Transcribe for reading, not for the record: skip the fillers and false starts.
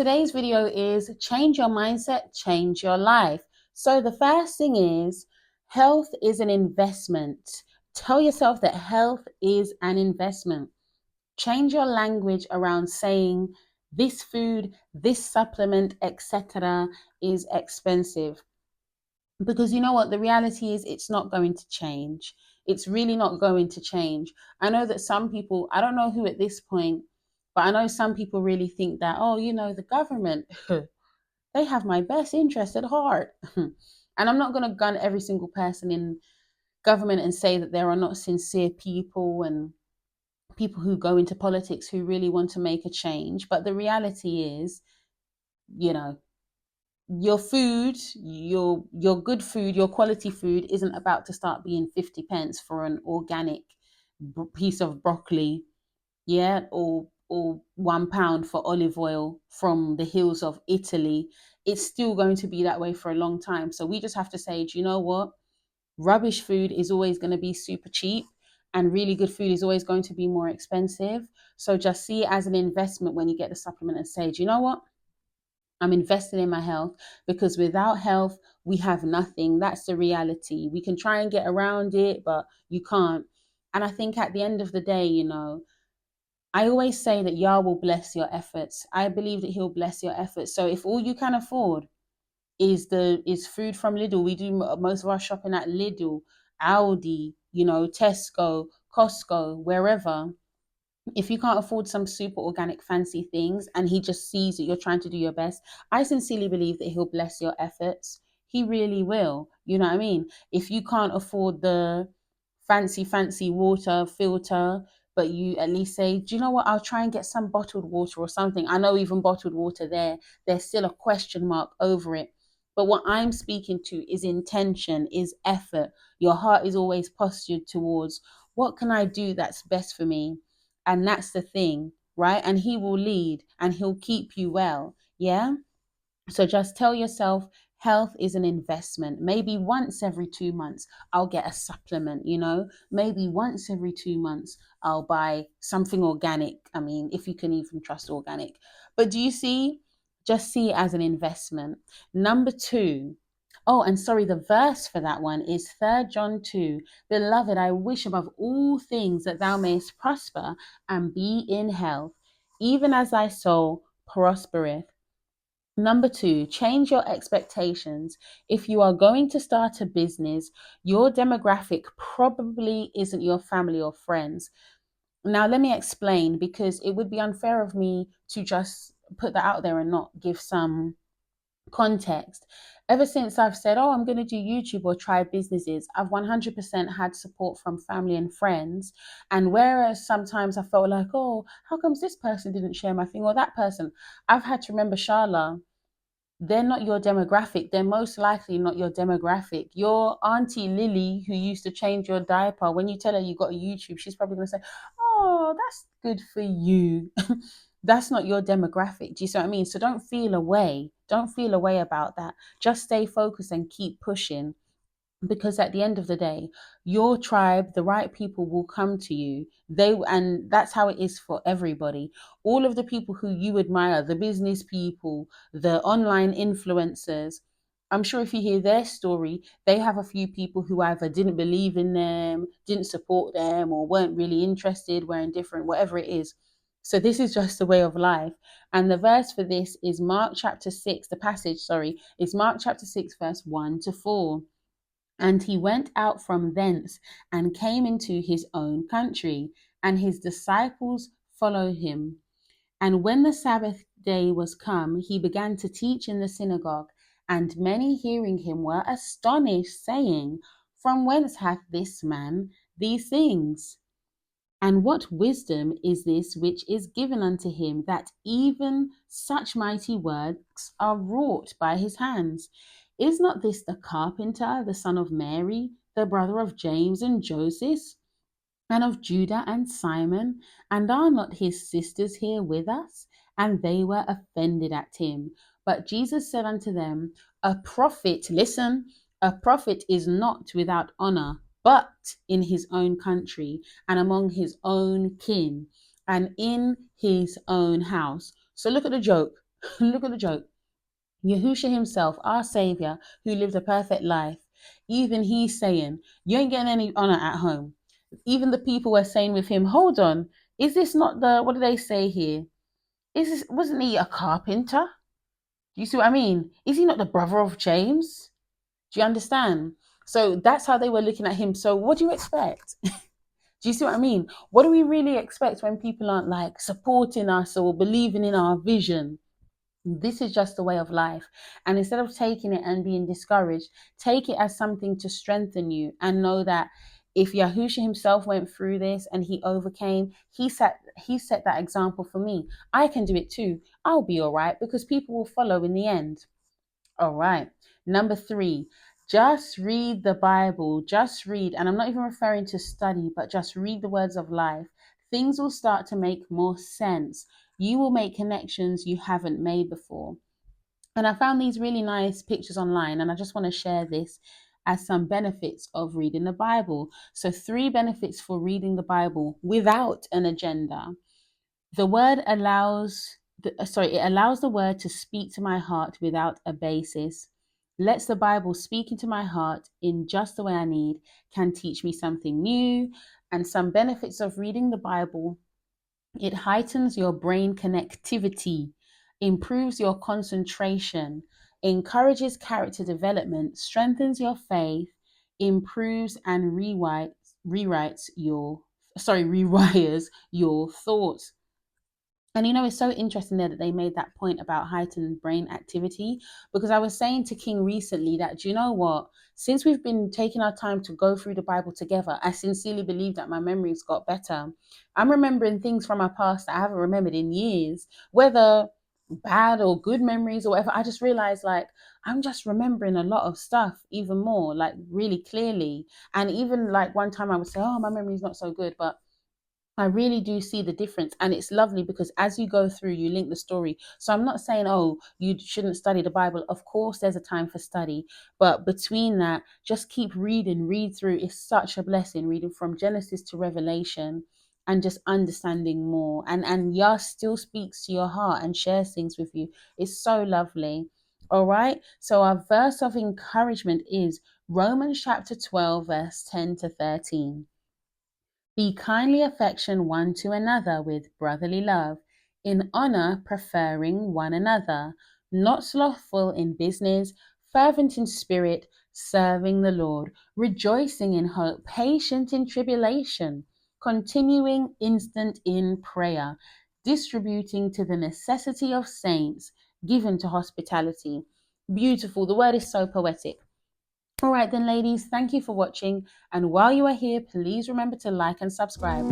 today's video is change your mindset, change your life. So the first thing is health is an investment. Tell yourself that health is an investment. Change your language around saying this food, this supplement, etc. is expensive. Because you know what? The reality is it's not going to change. It's really not going to change. I know that some people, I don't know who at this point, but I know some people really think that, oh, the government, they have my best interest at heart. And I'm not going to gun every single person in government and say that there are not sincere people and people who go into politics who really want to make a change. But the reality is, you know, your food, your good food, your quality food isn't about to start being 50 pence for an organic piece of broccoli, yeah, or £1 for olive oil from the hills of Italy. It's still going to be that way for a long time. So we just have to say, do you know what? Rubbish food is always going to be super cheap, and really good food is always going to be more expensive. So just see it as an investment when you get the supplement and say, do you know what? I'm investing in my health, because without health, we have nothing. That's the reality. We can try and get around it, but you can't. And I think at the end of the day, I always say that Yah will bless your efforts. I believe that He'll bless your efforts. So if all you can afford is food from Lidl, we do most of our shopping at Lidl, Aldi, Tesco, Costco, wherever. If you can't afford some super organic fancy things and he just sees that you're trying to do your best, I sincerely believe that he'll bless your efforts. He really will. You know what I mean? If you can't afford the fancy water filter, but you at least say, do you know what, I'll try and get some bottled water or something. I know even bottled water there's still a question mark over it. But what I'm speaking to is intention, is effort. Your heart is always postured towards, what can I do that's best for me? And that's the thing, right? And he will lead and he'll keep you well. Yeah. So just tell yourself health is an investment. Maybe once every 2 months, I'll get a supplement, Maybe once every 2 months, I'll buy something organic. I mean, if you can even trust organic. But do you see? Just see it as an investment. Number two, oh, and sorry, the verse for that one is 3 John 2. Beloved, I wish above all things that thou mayest prosper and be in health, even as thy soul prospereth. Number two, change your expectations. If you are going to start a business, your demographic probably isn't your family or friends. Now, let me explain, because it would be unfair of me to just put that out there and not give some context. Ever since I've said, oh, I'm going to do YouTube or try businesses, I've 100% had support from family and friends. And whereas sometimes I felt like, oh, how comes this person didn't share my thing, or that person? I've had to remember, Sharla, they're not your demographic. They're most likely not your demographic. Your auntie Lily, who used to change your diaper, when you tell her you got a YouTube, she's probably going to say, oh, that's good for you. That's not your demographic. Do you see what I mean? So don't feel away. Don't feel away about that. Just stay focused and keep pushing. Because at the end of the day, your tribe, the right people will come to you. And that's how it is for everybody. All of the people who you admire, the business people, the online influencers, I'm sure if you hear their story, they have a few people who either didn't believe in them, didn't support them, or weren't really interested, were indifferent, whatever it is. So this is just the way of life. And the verse for this is Mark chapter 6, the passage, sorry, is Mark chapter 6, verse 1-4. And he went out from thence and came into his own country, and his disciples followed him. And when the Sabbath day was come, he began to teach in the synagogue, and many hearing him were astonished, saying, from whence hath this man these things? And what wisdom is this which is given unto him, that even such mighty works are wrought by his hands? Is not this the carpenter, the son of Mary, the brother of James and Joseph, and of Judah and Simon? And are not his sisters here with us? And they were offended at him. But Jesus said unto them, a prophet, listen, a prophet is not without honor, but in his own country, and among his own kin, and in his own house. So look at the joke. Look at the joke. Yahushua himself, our Savior, who lived a perfect life, even he's saying, you ain't getting any honor at home. Even the people were saying with him, hold on, is this not the, what do they say here? Wasn't he a carpenter? Do you see what I mean? Is he not the brother of James? Do you understand? So that's how they were looking at him. So what do you expect? Do you see what I mean? What do we really expect when people aren't like supporting us or believing in our vision? This is just the way of life. And instead of taking it and being discouraged, take it as something to strengthen you and know that if Yahusha himself went through this and he overcame, he set that example for me. I can do it too. I'll be all right because people will follow in the end. All right. Number 3, just read the Bible. Just read. And I'm not even referring to study, but just read the words of life. Things will start to make more sense. You will make connections you haven't made before. And I found these really nice pictures online, and I just want to share this as some benefits of reading the Bible. So, 3 benefits for reading the Bible without an agenda. The word allows it allows the word to speak to my heart without a basis. Lets the Bible speak into my heart in just the way I need, can teach me something new. And some benefits of reading the Bible: it heightens your brain connectivity, improves your concentration, encourages character development, strengthens your faith, improves and rewires your thoughts. And it's so interesting there that they made that point about heightened brain activity, because I was saying to King recently that, do you know what? Since we've been taking our time to go through the Bible together, I sincerely believe that my memories got better. I'm remembering things from my past that I haven't remembered in years, whether bad or good memories or whatever. I just realized like I'm just remembering a lot of stuff even more, like really clearly. And even like one time I would say, oh, my memory's not so good, but I really do see the difference. And it's lovely because as you go through, you link the story. So I'm not saying, oh, you shouldn't study the Bible. Of course, there's a time for study. But between that, just keep reading, read through. It's such a blessing reading from Genesis to Revelation and just understanding more. And Yah still speaks to your heart and shares things with you. It's so lovely. All right. So our verse of encouragement is Romans chapter 12, verse 10 to 13. Be kindly affection one to another with brotherly love, in honor preferring one another, not slothful in business, fervent in spirit, serving the Lord, rejoicing in hope, patient in tribulation, continuing instant in prayer, distributing to the necessity of saints, given to hospitality. Beautiful. The word is so poetic. All right, then, ladies, thank you for watching. And while you are here, please remember to like and subscribe.